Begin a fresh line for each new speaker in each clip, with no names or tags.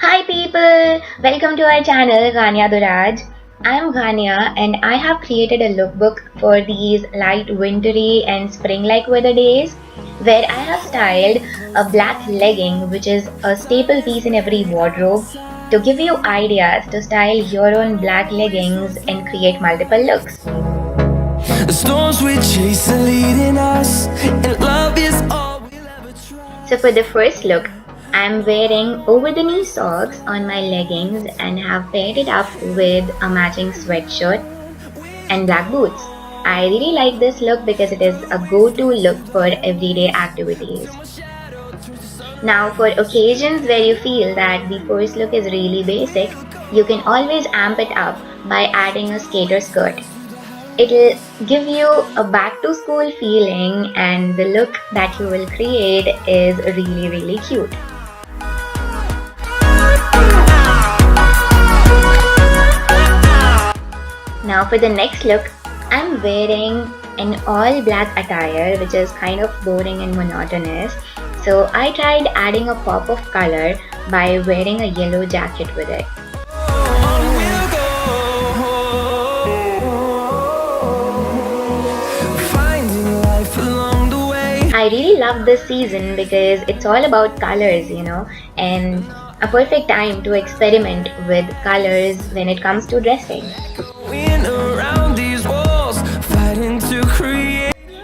Hi people, welcome to our channel Gania Duraj. I am Gania and I have created a lookbook for these light wintry and spring-like weather days where I have styled a black legging, which is a staple piece in every wardrobe, to give you ideas to style your own black leggings and create multiple looks.
The storms we chase are leading us, and love is all we'll ever try.
So for the first look, I am wearing over-the-knee socks on my leggings and have paired it up with a matching sweatshirt and black boots. I really like this look because it is a go-to look for everyday activities. Now for occasions where you feel that the first look is really basic, you can always amp it up by adding a skater skirt. It'll give you a back to school feeling and the look that you will create is really cute. Now for the next look, I'm wearing an all black attire which is kind of boring and monotonous. So I tried adding a pop of color by wearing a yellow jacket with it. I really love this season because it's all about colors, and a perfect time to experiment with colors when it comes to dressing.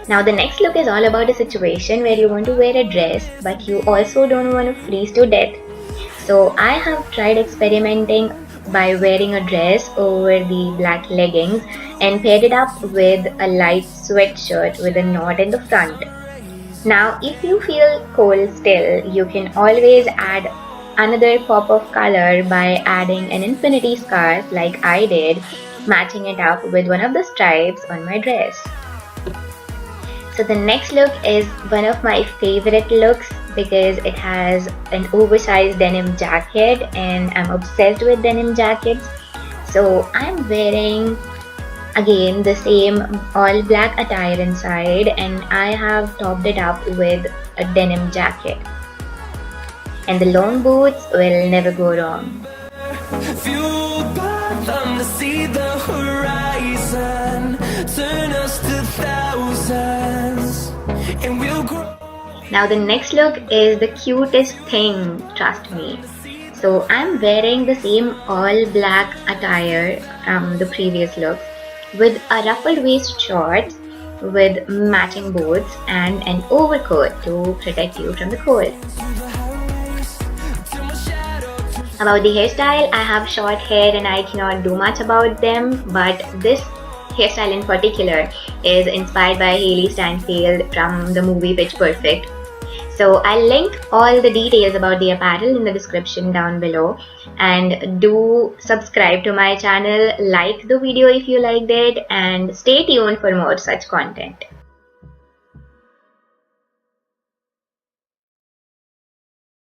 Now the next look is all about a situation where you want to wear a dress but you also don't want to freeze to death. So I have tried experimenting by wearing a dress over the black leggings and paired it up with a light sweatshirt with a knot in the front. Now if you feel cold still, you can always add another pop of color by adding an infinity scarf like I did, matching it up with one of the stripes on my dress. So the next look is one of my favorite looks because it has an oversized denim jacket and I'm obsessed with denim jackets. So I'm wearing again the same all black attire inside and I have topped it up with a denim jacket. And the long boots will never go wrong.
Fueled by them to see the horizon, turn us to thousands, and we'll grow.
Now the next look is the cutest thing, trust me. So I'm wearing the same all black attire from the previous look with a ruffled waist shorts with matching boots and an overcoat to protect you from the cold. About the hairstyle, I have short hair and I cannot do much about them, but this hairstyle in particular is inspired by Haley Stanfield from the movie Pitch Perfect. So I'll link all the details about the apparel in the description down below, and do subscribe to my channel, like the video if you liked it, and stay tuned for more such content.